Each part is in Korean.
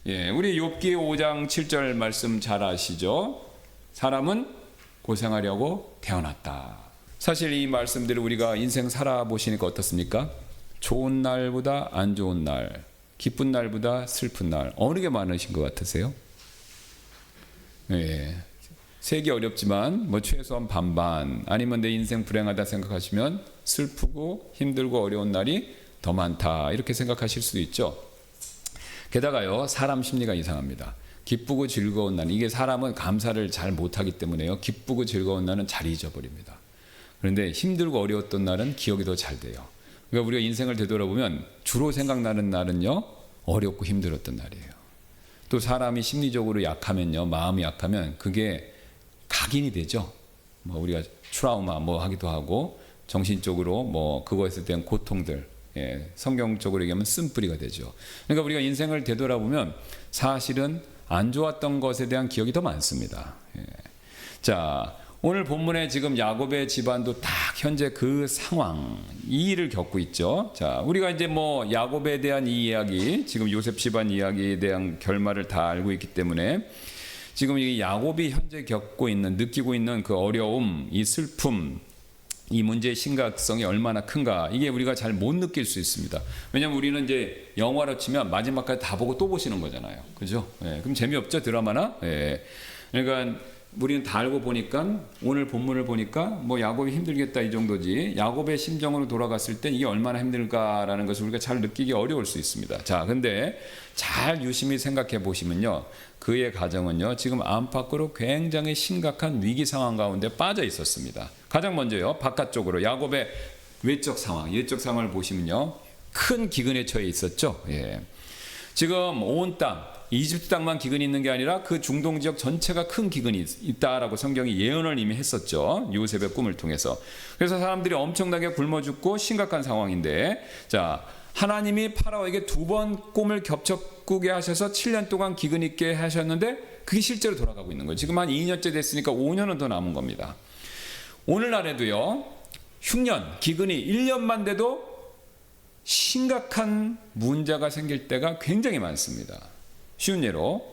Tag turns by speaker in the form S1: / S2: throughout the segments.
S1: 예, 우리 욥기 5장 7절 말씀 잘 아시죠? 사람은 고생하려고 태어났다. 사실 이 말씀들을 우리가 인생 살아보시니까 어떻습니까? 좋은 날보다 안 좋은 날, 기쁜 날보다 슬픈 날, 어느 게 많으신 것 같으세요? 예, 세기 어렵지만 뭐 최소한 반반, 아니면 내 인생 불행하다 생각하시면 슬프고 힘들고 어려운 날이 더 많다, 이렇게 생각하실 수도 있죠. 게다가요, 사람 심리가 이상합니다. 기쁘고 즐거운 날, 이게 사람은 감사를 잘 못하기 때문에요, 기쁘고 즐거운 날은 잘 잊어버립니다. 그런데 힘들고 어려웠던 날은 기억이 더 잘 돼요. 그러니까 우리가 인생을 되돌아보면 주로 생각나는 날은요, 어렵고 힘들었던 날이에요. 또 사람이 심리적으로 약하면요, 마음이 약하면 그게 각인이 되죠. 뭐 우리가 트라우마 뭐 하기도 하고, 정신적으로 뭐 그거에 대한 고통들, 예, 성경적으로 얘기하면 쓴뿌리가 되죠. 그러니까 우리가 인생을 되돌아보면 사실은 안 좋았던 것에 대한 기억이 더 많습니다. 예. 자, 오늘 본문에 지금 야곱의 집안도 다 현재 그 상황, 이 일을 겪고 있죠. 자, 우리가 이제 뭐 야곱에 대한 이 이야기, 지금 요셉 집안 이야기에 대한 결말을 다 알고 있기 때문에 지금 이 야곱이 현재 겪고 있는, 느끼고 있는 그 어려움, 이 슬픔, 이 문제의 심각성이 얼마나 큰가, 이게 우리가 잘 못 느낄 수 있습니다. 왜냐하면 우리는 이제 영화로 치면 마지막까지 다 보고 또 보시는 거잖아요. 그죠? 예, 그럼 재미없죠, 드라마나? 예. 그러니까 우리는 다 알고 보니까, 오늘 본문을 보니까 뭐 야곱이 힘들겠다 이 정도지, 야곱의 심정으로 돌아갔을 때 이게 얼마나 힘들까라는 것을 우리가 잘 느끼기 어려울 수 있습니다. 자, 근데 잘 유심히 생각해 보시면요, 그의 가정은요, 지금 안팎으로 굉장히 심각한 위기 상황 가운데 빠져 있었습니다. 가장 먼저요, 바깥쪽으로 야곱의 외적 상황, 예적 상황을 보시면요, 큰 기근에 처해 있었죠. 예. 지금 온 땅, 이집트 땅만 기근이 있는 게 아니라 그 중동 지역 전체가 큰 기근이 있다라고 성경이 예언을 이미 했었죠. 요셉의 꿈을 통해서. 그래서 사람들이 엄청나게 굶어 죽고 심각한 상황인데, 자, 하나님이 파라오에게 2번 꿈을 겹쳐 꾸게 하셔서 7년 동안 기근 있게 하셨는데 그게 실제로 돌아가고 있는 거예요. 지금 한 2년째 됐으니까 5년은 더 남은 겁니다. 오늘날에도요, 흉년, 기근이 1년만 돼도 심각한 문제가 생길 때가 굉장히 많습니다. 쉬운 예로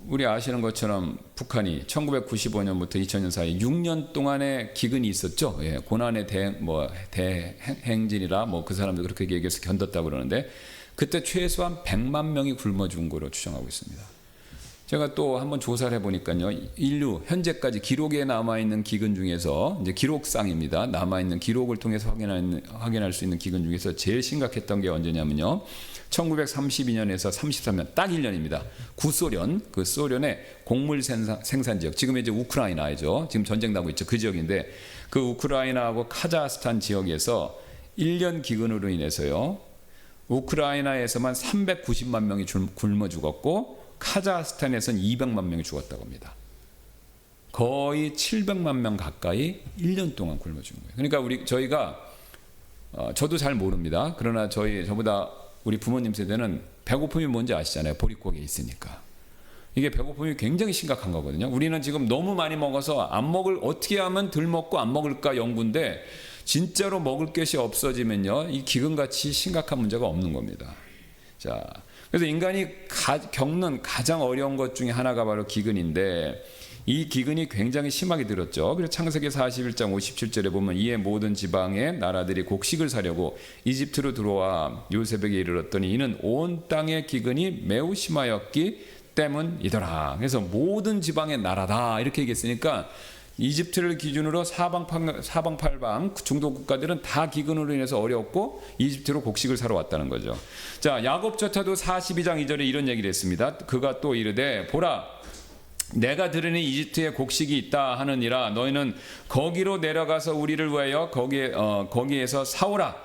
S1: 우리 아시는 것처럼 북한이 1995년부터 2000년 사이 6년 동안의 기근이 있었죠. 예, 고난의 대행진이라 뭐 그 사람들 그렇게 얘기해서 견뎠다고 그러는데, 그때 최소한 100만 명이 굶어 죽은 거로 추정하고 있습니다. 제가 또 한번 조사를 해보니까요, 인류 현재까지 기록에 남아있는 기근 중에서, 이제 기록상입니다, 남아있는 기록을 통해서 확인할 수 있는 기근 중에서 제일 심각했던 게 언제냐면요, 1932년에서 33년, 딱 1년입니다. 구소련, 그 소련의 곡물 생산 지역, 지금 이제 우크라이나죠. 지금 전쟁 나고 있죠. 그 지역인데, 그 우크라이나하고 카자흐스탄 지역에서 1년 기근으로 인해서요, 우크라이나에서만 390만 명이 굶어 죽었고, 카자흐스탄에서는 200만 명이 죽었다고 합니다. 거의 700만 명 가까이 1년 동안 굶어 죽은 거예요. 그러니까 저희가 저도 잘 모릅니다. 그러나 저보다 우리 부모님 세대는 배고픔이 뭔지 아시잖아요. 보릿고기에 있으니까. 이게 배고픔이 굉장히 심각한 거거든요. 우리는 지금 너무 많이 먹어서 어떻게 하면 덜 먹고 안 먹을까 연구인데, 진짜로 먹을 것이 없어지면요, 이 기근같이 심각한 문제가 없는 겁니다. 자, 그래서 인간이 겪는 가장 어려운 것 중에 하나가 바로 기근인데, 이 기근이 굉장히 심하게 들었죠. 그래서 창세기 41장 57절에 보면, 이에 모든 지방의 나라들이 곡식을 사려고 이집트로 들어와 요셉에게 이르렀더니 이는 온 땅의 기근이 매우 심하였기 때문이더라. 그래서 모든 지방의 나라다, 이렇게 얘기했으니까 이집트를 기준으로 사방팔방 중동 국가들은 다 기근으로 인해서 어려웠고 이집트로 곡식을 사러 왔다는 거죠. 자, 야곱조차도 42장 2절에 이런 얘기를 했습니다. 그가 또 이르되 보라, 내가 들으니 이집트에 곡식이 있다 하느니라. 너희는 거기로 내려가서 우리를 위하여 거기에서 사오라.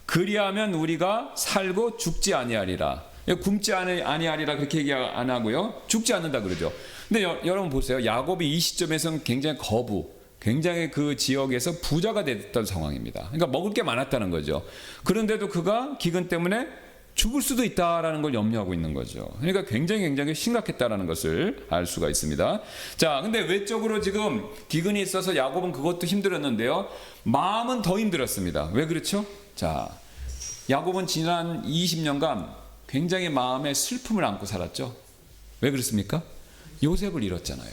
S1: 그리하면 우리가 살고 죽지 아니하리라. 굶지 아니하리라 그렇게 얘기 안 하고요, 죽지 않는다 그러죠. 근데 여러분 보세요. 야곱이 이 시점에서는 굉장히 그 지역에서 부자가 됐던 상황입니다. 그러니까 먹을 게 많았다는 거죠. 그런데도 그가 기근 때문에 죽을 수도 있다라는 걸 염려하고 있는 거죠. 그러니까 굉장히 심각했다라는 것을 알 수가 있습니다. 자, 근데 외적으로 지금 기근이 있어서 야곱은 그것도 힘들었는데요, 마음은 더 힘들었습니다. 왜 그렇죠? 자, 야곱은 지난 20년간 굉장히 마음에 슬픔을 안고 살았죠. 왜 그렇습니까? 요셉을 잃었잖아요.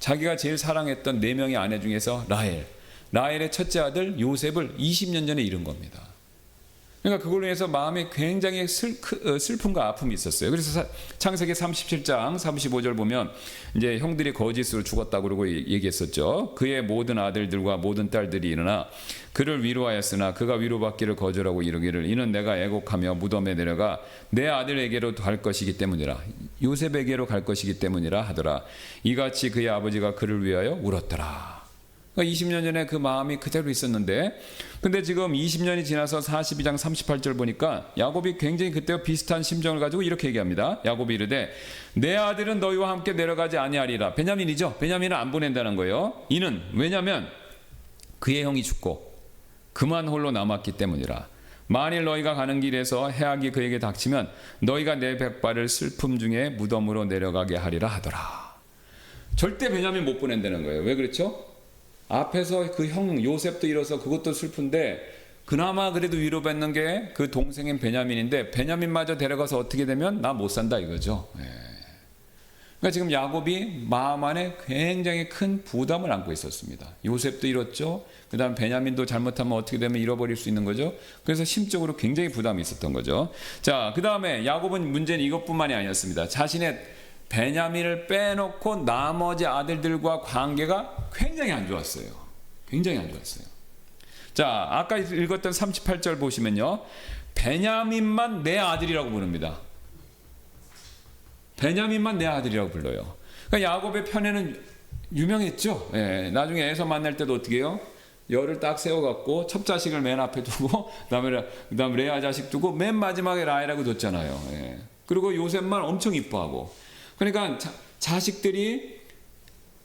S1: 자기가 제일 사랑했던 4명의 아내 중에서 라헬의 첫째 아들 요셉을 20년 전에 잃은 겁니다. 그러니까 그걸로 인해서 마음에 굉장히 슬픔과 아픔이 있었어요. 그래서 창세기 37장 35절 보면 이제 형들이 거짓으로 죽었다고 그러고 얘기했었죠. 그의 모든 아들들과 모든 딸들이 일어나 그를 위로하였으나 그가 위로받기를 거절하고 이르기를 이는 내가 애곡하며 무덤에 내려가 내 아들에게로 갈 것이기 때문이라 요셉에게로 갈 것이기 때문이라 하더라. 이같이 그의 아버지가 그를 위하여 울었더라. 그러니까 20년 전에 그 마음이 그대로 있었는데 근데 지금 20년이 지나서 42장 38절 보니까 야곱이 굉장히 그때와 비슷한 심정을 가지고 이렇게 얘기합니다. 야곱이 이르되 내 아들은 너희와 함께 내려가지 아니하리라. 베냐민이죠. 베냐민을 안 보낸다는 거예요. 이는 왜냐하면 그의 형이 죽고 그만 홀로 남았기 때문이라. 만일 너희가 가는 길에서 해악이 그에게 닥치면 너희가 내 백발을 슬픔 중에 무덤으로 내려가게 하리라 하더라. 절대 베냐민 못 보낸다는 거예요. 왜 그렇죠? 앞에서 그 형 요셉도 잃어서 그것도 슬픈데 그나마 그래도 위로받는 게 그 동생인 베냐민인데 베냐민마저 데려가서 어떻게 되면 나 못 산다 이거죠. 그러니까 지금 야곱이 마음 안에 굉장히 큰 부담을 안고 있었습니다. 요셉도 잃었죠. 그 다음 베냐민도 잘못하면 어떻게 되면 잃어버릴 수 있는 거죠. 그래서 심적으로 굉장히 부담이 있었던 거죠. 자, 그 다음에 야곱은 문제는 이것뿐만이 아니었습니다. 자신의 베냐민을 빼놓고 나머지 아들들과 관계가 굉장히 안 좋았어요. 굉장히 안 좋았어요. 자, 아까 읽었던 38절 보시면요. 베냐민만 내 아들이라고 부릅니다. 베냐민만 내 아들이라고 불러요. 그러니까 야곱의 편에는 유명했죠. 예, 나중에 에서 만날 때도 어떻게 해요? 열을 딱 세워갖고 첫 자식을 맨 앞에 두고 그다음 레아 자식 두고 맨 마지막에 라헬하고 뒀잖아요. 예. 그리고 요셉만 엄청 이뻐하고 그러니까 자식들이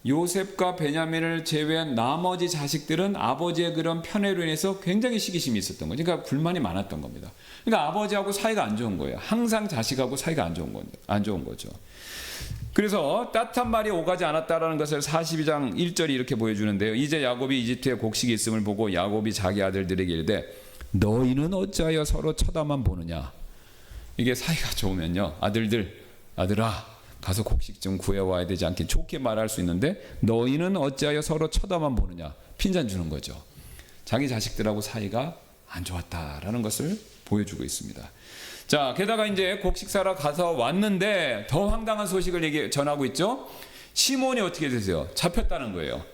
S1: 요셉과 베냐민을 제외한 나머지 자식들은 아버지의 그런 편애로 인해서 굉장히 시기심이 있었던 거죠. 그러니까 불만이 많았던 겁니다. 그러니까 아버지하고 사이가 안 좋은 거예요. 항상 자식하고 사이가 안 좋은 거죠. 그래서 따뜻한 말이 오가지 않았다라는 것을 42장 1절이 이렇게 보여주는데요. 이제 야곱이 이집트에 곡식이 있음을 보고 야곱이 자기 아들들에게 이르되 너희는 어찌하여 서로 쳐다만 보느냐. 이게 사이가 좋으면요. 아들아 가서 곡식 좀 구해와야 되지 않겠 좋게 말할 수 있는데 너희는 어찌하여 서로 쳐다만 보느냐. 핀잔 주는 거죠. 자기 자식들하고 사이가 안 좋았다라는 것을 보여주고 있습니다. 자, 게다가 이제 곡식 사러 가서 왔는데 더 황당한 소식을 전하고 있죠. 시몬이 어떻게 되세요? 잡혔다는 거예요.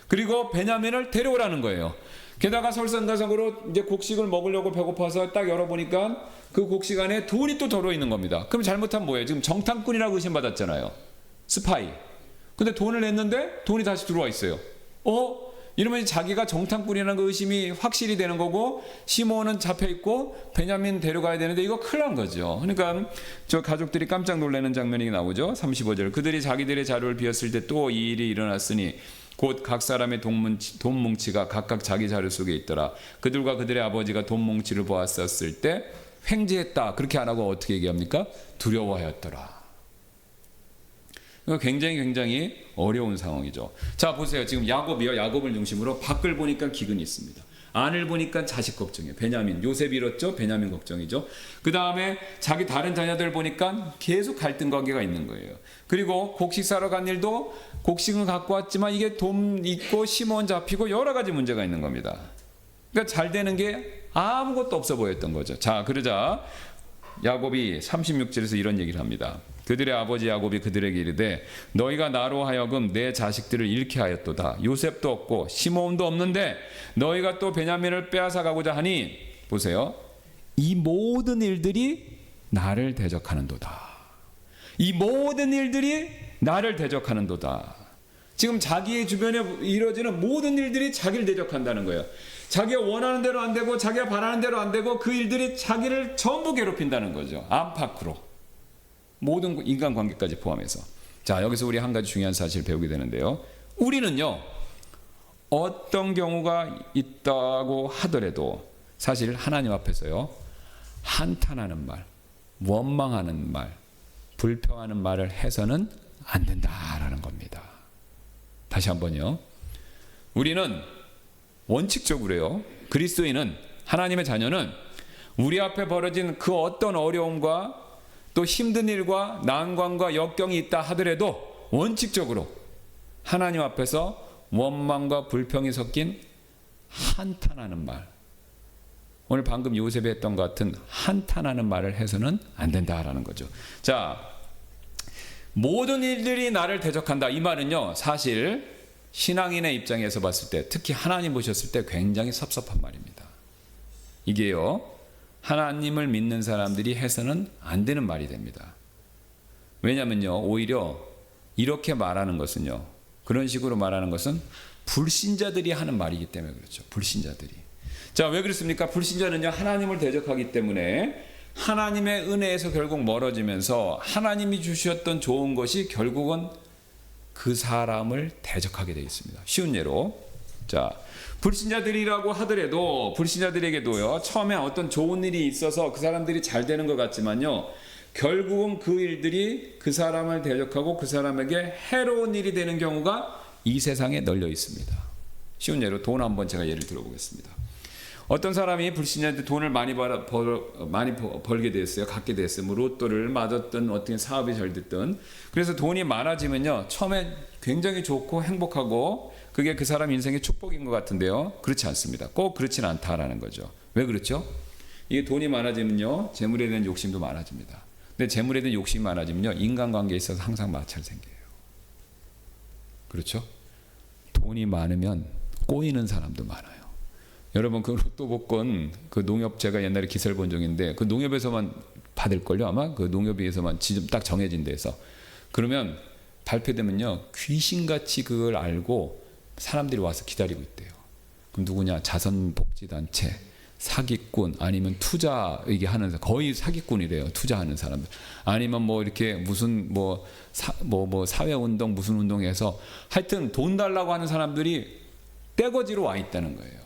S1: 그리고 베냐민을 데려오라는 거예요. 게다가 설상가상으로 이제 곡식을 먹으려고 배고파서 딱 열어보니까 그 곡식 안에 돈이 또 들어있는 겁니다. 그럼 잘못하면 뭐예요? 지금 정탐꾼이라고 의심받았잖아요. 스파이. 근데 돈을 냈는데 돈이 다시 들어와 있어요. 이러면 자기가 정탐꾼이라는 그 의심이 확실히 되는 거고 시몬은 잡혀있고 베냐민 데려가야 되는데 이거 큰일 난 거죠. 그러니까 저 가족들이 깜짝 놀라는 장면이 나오죠. 35절 그들이 자기들의 자루를 비웠을 때 또 이 일이 일어났으니 곧 각 사람의 돈 뭉치가 각각 자기 자루 속에 있더라. 그들과 그들의 아버지가 돈 뭉치를 보았었을 때 횡재했다. 그렇게 안 하고 어떻게 얘기합니까? 두려워하였더라. 굉장히 어려운 상황이죠. 자, 보세요. 지금 야곱을 중심으로 밖을 보니까 기근이 있습니다. 안을 보니까 자식 걱정이에요. 베냐민, 요셉 잃었죠? 베냐민 걱정이죠. 그 다음에 자기 다른 자녀들 보니까 계속 갈등 관계가 있는 거예요. 그리고 곡식 사러 간 일도 곡식은 갖고 왔지만 이게 돈 있고 시몬 잡히고 여러 가지 문제가 있는 겁니다. 그러니까 잘 되는 게 아무것도 없어 보였던 거죠. 자, 그러자 야곱이 36절에서 이런 얘기를 합니다. 그들의 아버지 야곱이 그들에게 이르되 너희가 나로 하여금 내 자식들을 잃게 하였도다. 요셉도 없고 시몬도 없는데 너희가 또 베냐민을 빼앗아 가고자 하니 보세요. 이 모든 일들이 나를 대적하는도다. 이 모든 일들이 나를 대적하는도다. 지금 자기의 주변에 이루어지는 모든 일들이 자기를 대적한다는 거예요. 자기가 원하는 대로 안 되고 자기가 바라는 대로 안 되고 그 일들이 자기를 전부 괴롭힌다는 거죠. 안팎으로. 모든 인간관계까지 포함해서. 자, 여기서 우리 한 가지 중요한 사실을 배우게 되는데요. 우리는요. 어떤 경우가 있다고 하더라도 사실 하나님 앞에서요. 한탄하는 말, 원망하는 말, 불평하는 말을 해서는 안 된다라는 겁니다. 다시 한번요. 우리는 원칙적으로요. 그리스도인은 하나님의 자녀는 우리 앞에 벌어진 그 어떤 어려움과 또 힘든 일과 난관과 역경이 있다 하더라도 원칙적으로 하나님 앞에서 원망과 불평이 섞인 한탄하는 말, 오늘 방금 요셉이 했던 것 같은 한탄하는 말을 해서는 안 된다라는 거죠. 자, 모든 일들이 나를 대적한다, 이 말은요 사실 신앙인의 입장에서 봤을 때, 특히 하나님 보셨을 때 굉장히 섭섭한 말입니다. 이게요 하나님을 믿는 사람들이 해서는 안 되는 말이 됩니다. 왜냐면요 오히려 이렇게 말하는 것은요, 그런 식으로 말하는 것은 불신자들이 하는 말이기 때문에 그렇죠. 불신자들이. 자, 왜 그렇습니까? 불신자는요 하나님을 대적하기 때문에 하나님의 은혜에서 결국 멀어지면서 하나님이 주셨던 좋은 것이 결국은 그 사람을 대적하게 되어 있습니다. 쉬운 예로, 자, 불신자들이라고 하더라도 불신자들에게도요 처음에 어떤 좋은 일이 있어서 그 사람들이 잘 되는 것 같지만요, 결국은 그 일들이 그 사람을 대적하고 그 사람에게 해로운 일이 되는 경우가 이 세상에 널려 있습니다. 쉬운 예로 돈 한번 제가 예를 들어보겠습니다. 어떤 사람이 불신자한테 돈을 많이 벌게 됐어요. 갖게 됐어요. 뭐 로또를 맞았든 어떻게 사업이 잘 됐든. 그래서 돈이 많아지면요 처음에 굉장히 좋고 행복하고 그게 그 사람 인생의 축복인 것 같은데요, 그렇지 않습니다. 꼭 그렇지는 않다라는 거죠. 왜 그렇죠? 이게 돈이 많아지면요 재물에 대한 욕심도 많아집니다. 근데 재물에 대한 욕심이 많아지면요 인간관계에 있어서 항상 마찰 생겨요. 그렇죠? 돈이 많으면 꼬이는 사람도 많아요. 여러분 그 로또 복권, 그 농협, 제가 옛날에 기사를 본 적인데 그 농협에서만 받을걸요 아마. 그 농협에서만 지금 딱 정해진 데서. 그러면 발표되면요 귀신같이 그걸 알고 사람들이 와서 기다리고 있대요. 그럼 누구냐? 자선복지단체, 사기꾼, 아니면 투자 이게 하는, 거의 사기꾼이래요. 투자하는 사람들. 아니면 뭐 이렇게 무슨 뭐 사회운동 무슨 운동에서 하여튼 돈 달라고 하는 사람들이 떼거지로 와 있다는 거예요.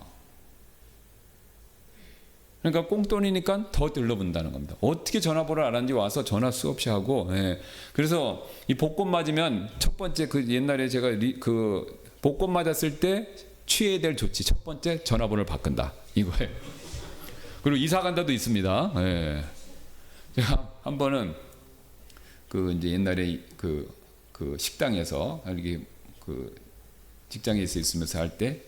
S1: 그러니까 꽁돈이니까 더 들러본다는 겁니다. 어떻게 전화번호를 알았는지 와서 전화 수없이 하고. 예. 그래서 이 복권 맞으면 첫 번째, 그 옛날에 제가 그 복권 맞았을 때 취해야 될 조치 첫 번째, 전화번호를 바꾼다 이거예요. 그리고 이사 간다도 있습니다. 예. 제가 한 번은 그 이제 옛날에 그 식당에서 이렇게 그 직장에 있으면서 할 때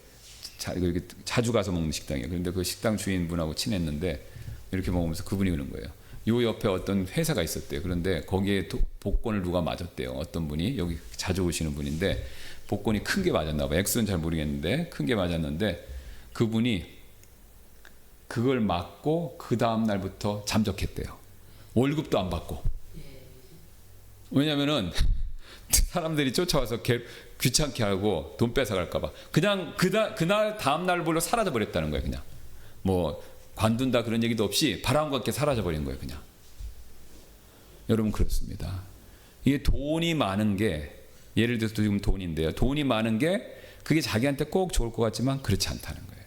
S1: 이렇게 자주 가서 먹는 식당이에요. 그런데 그 식당 주인분하고 친했는데 이렇게 먹으면서 그분이 그런 거예요. 요 옆에 어떤 회사가 있었대요. 그런데 거기에 복권을 누가 맞았대요. 어떤 분이, 여기 자주 오시는 분인데 복권이 큰 게 맞았나 봐요. 액수는 잘 모르겠는데 큰 게 맞았는데 그분이 그걸 맞고 그 다음 날부터 잠적했대요. 월급도 안 받고. 왜냐면은 사람들이 쫓아와서 귀찮게 하고 돈 뺏어갈까 봐 그냥 그날 다음 날로 사라져 버렸다는 거예요. 그냥 뭐 관둔다 그런 얘기도 없이 바람과 함께 사라져 버린 거예요. 그냥. 여러분 그렇습니다. 이게 돈이 많은 게, 예를 들어서 지금 돈인데요, 돈이 많은 게 그게 자기한테 꼭 좋을 것 같지만 그렇지 않다는 거예요.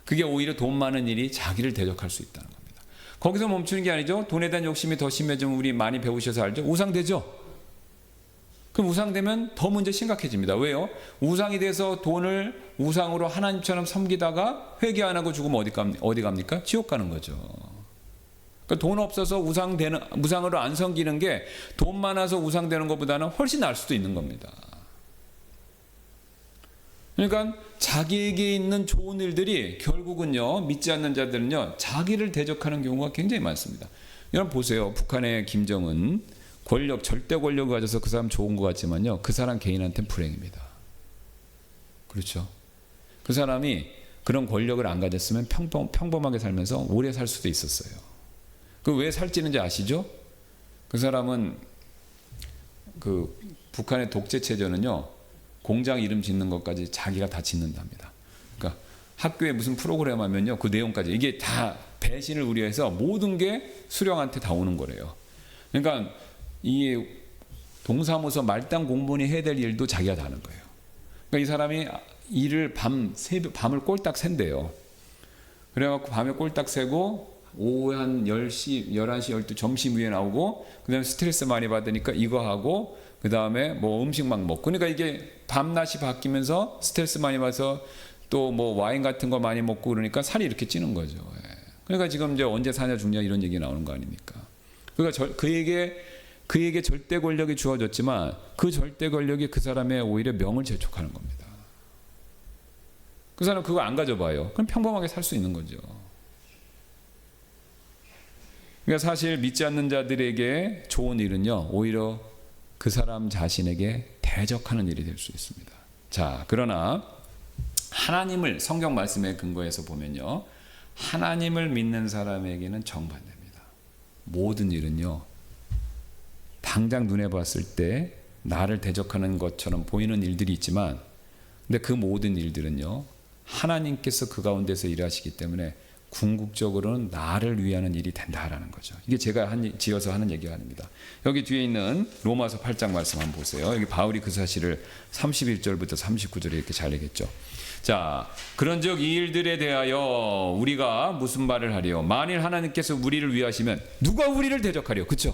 S1: 그게 오히려 돈 많은 일이 자기를 대적할 수 있다는 겁니다. 거기서 멈추는 게 아니죠. 돈에 대한 욕심이 더 심해지면, 우리 많이 배우셔서 알죠, 우상되죠. 그럼 우상되면 더 문제 심각해집니다. 왜요? 우상이 돼서 돈을 우상으로 하나님처럼 섬기다가 회개 안 하고 죽으면 어디 갑니까? 지옥 가는 거죠. 그러니까 돈 없어서 우상으로 안 섬기는 게 돈 많아서 우상되는 것보다는 훨씬 나을 수도 있는 겁니다. 그러니까 자기에게 있는 좋은 일들이 결국은요, 믿지 않는 자들은요 자기를 대적하는 경우가 굉장히 많습니다. 여러분 보세요. 북한의 김정은, 권력, 절대 권력을 가져서 그 사람 좋은 것 같지만요, 그 사람 개인한테는 불행입니다. 그렇죠? 그 사람이 그런 권력을 안 가졌으면 평범하게 살면서 오래 살 수도 있었어요. 그 왜 살찌는지 아시죠? 그 사람은 그 북한의 독재 체제는요, 공장 이름 짓는 것까지 자기가 다 짓는답니다. 그러니까 학교에 무슨 프로그램 하면요, 그 내용까지, 이게 다 배신을 우려해서 모든 게 수령한테 다 오는 거래요. 그러니까 이 동사무소 말단 공무원이 해야 될 일도 자기가 다 하는 거예요. 그러니까 이 사람이 일을 밤을 꼴딱 샌대요. 그래갖고 밤에 꼴딱 새고 오후 한 10시, 11시, 12시 점심 후에 나오고, 그 다음에 스트레스 많이 받으니까 이거 하고, 그 다음에 뭐 음식 막 먹고. 그러니까 이게 밤낮이 바뀌면서 스트레스 많이 받아서 또 뭐 와인 같은 거 많이 먹고 그러니까 살이 이렇게 찌는 거죠. 그러니까 지금 이제 언제 사냐 죽냐 이런 얘기 나오는 거 아닙니까? 그러니까 그에게 절대 권력이 주어졌지만 그 절대 권력이 그 사람의 오히려 명을 재촉하는 겁니다. 그 사람 그거 안 가져봐요. 그럼 평범하게 살 수 있는 거죠. 그러니까 사실 믿지 않는 자들에게 좋은 일은요, 오히려 그 사람 자신에게 대적하는 일이 될 수 있습니다. 자, 그러나 하나님을 성경 말씀에 근거해서 보면요, 하나님을 믿는 사람에게는 정반대입니다. 모든 일은요, 당장 눈에 봤을 때 나를 대적하는 것처럼 보이는 일들이 있지만, 근데 그 모든 일들은요, 하나님께서 그 가운데서 일하시기 때문에 궁극적으로는 나를 위하는 일이 된다라는 거죠. 이게 제가 지어서 하는 얘기가 아닙니다. 여기 뒤에 있는 로마서 8장 말씀 한번 보세요. 여기 바울이 그 사실을 31절부터 39절에 이렇게 잘 얘기했죠. 자, 그런즉 이 일들에 대하여 우리가 무슨 말을 하리요? 만일 하나님께서 우리를 위하시면 누가 우리를 대적하리요? 그렇죠?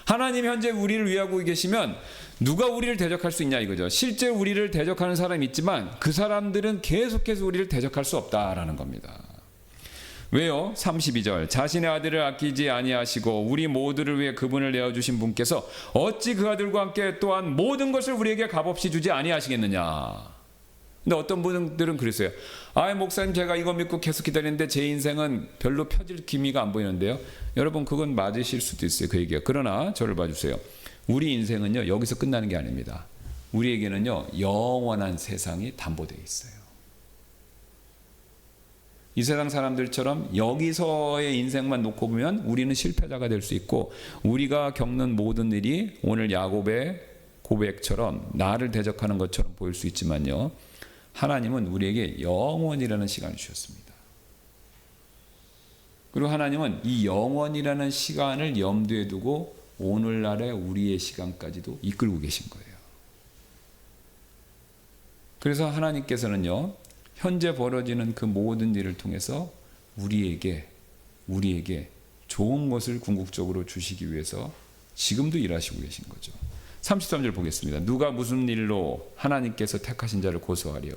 S1: 하나님 현재 우리를 위하고 계시면 누가 우리를 대적할 수 있냐 이거죠. 실제 우리를 대적하는 사람이 있지만 그 사람들은 계속해서 우리를 대적할 수 없다라는 겁니다. 왜요? 32절 자신의 아들을 아끼지 아니하시고 우리 모두를 위해 그분을 내어주신 분께서 어찌 그 아들과 함께 또한 모든 것을 우리에게 값없이 주지 아니하시겠느냐. 근데 어떤 분들은 그랬어요. 목사님 제가 이거 믿고 계속 기다리는데 제 인생은 별로 펴질 기미가 안 보이는데요. 여러분 그건 맞으실 수도 있어요. 그 얘기가. 그러나 저를 봐주세요. 우리 인생은요 여기서 끝나는 게 아닙니다. 우리에게는요 영원한 세상이 담보되어 있어요. 이 세상 사람들처럼 여기서의 인생만 놓고 보면 우리는 실패자가 될 수 있고 우리가 겪는 모든 일이 오늘 야곱의 고백처럼 나를 대적하는 것처럼 보일 수 있지만요. 하나님은 우리에게 영원이라는 시간을 주셨습니다. 그리고 하나님은 이 영원이라는 시간을 염두에 두고 오늘날의 우리의 시간까지도 이끌고 계신 거예요. 그래서 하나님께서는요. 현재 벌어지는 그 모든 일을 통해서 우리에게 좋은 것을 궁극적으로 주시기 위해서 지금도 일하시고 계신 거죠. 33절 보겠습니다. 누가 무슨 일로 하나님께서 택하신 자를 고소하리요?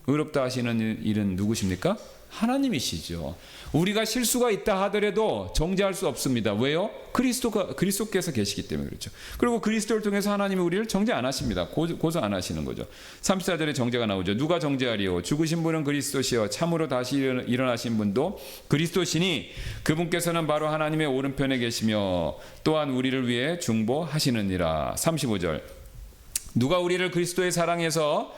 S1: 의롭다 하시는 일은 누구십니까? 하나님이시죠. 우리가 실수가 있다 하더라도 정죄할 수 없습니다. 왜요? 그리스도께서 계시기 때문에 그렇죠. 그리고 그리스도를 통해서 하나님이 우리를 정죄 안 하십니다. 고소 안 하시는 거죠. 34절에 정죄가 나오죠. 누가 정죄하리요? 죽으신 분은 그리스도시요 참으로 다시 일어나신 분도 그리스도시니 그분께서는 바로 하나님의 오른편에 계시며 또한 우리를 위해 중보하시느니라. 35절 누가 우리를 그리스도의 사랑에서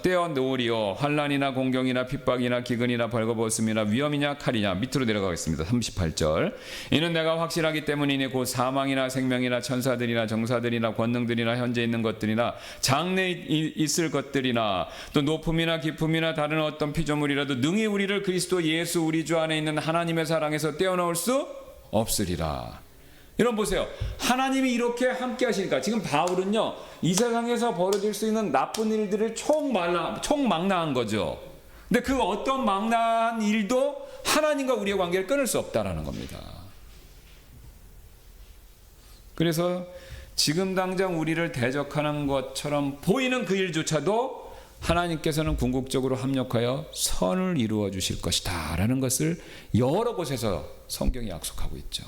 S1: 떼어놓으리요? 환난이나 공경이나 핍박이나 기근이나 벌거벗음이나 위험이냐 칼이냐. 밑으로 내려가겠습니다. 38절 이는 내가 확실하기 때문이니 곧 사망이나 생명이나 천사들이나 정사들이나 권능들이나 현재 있는 것들이나 장래에 있을 것들이나 또 높음이나 깊음이나 다른 어떤 피조물이라도 능히 우리를 그리스도 예수 우리 주 안에 있는 하나님의 사랑에서 떼어놓을 수 없으리라. 여러분 보세요. 하나님이 이렇게 함께 하시니까 지금 바울은요 이 세상에서 벌어질 수 있는 나쁜 일들을 총망라한 거죠. 근데 그 어떤 망라한 일도 하나님과 우리의 관계를 끊을 수 없다라는 겁니다. 그래서 지금 당장 우리를 대적하는 것처럼 보이는 그 일조차도 하나님께서는 궁극적으로 합력하여 선을 이루어 주실 것이다 라는 것을 여러 곳에서 성경이 약속하고 있죠.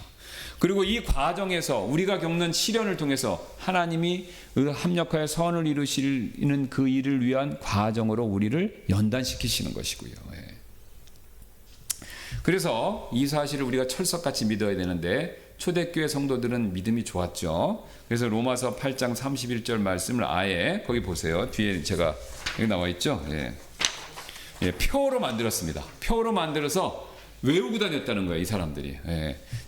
S1: 그리고 이 과정에서 우리가 겪는 시련을 통해서 하나님이 합력하여 선을 이루시는 그 일을 위한 과정으로 우리를 연단시키시는 것이고요. 그래서 이 사실을 우리가 철석같이 믿어야 되는데 초대교회 성도들은 믿음이 좋았죠. 그래서 로마서 8장 31절 말씀을 아예 거기 보세요. 뒤에 제가 여기 나와 있죠. 표로 만들었습니다. 표로 만들어서 외우고 다녔다는 거예요, 이 사람들이.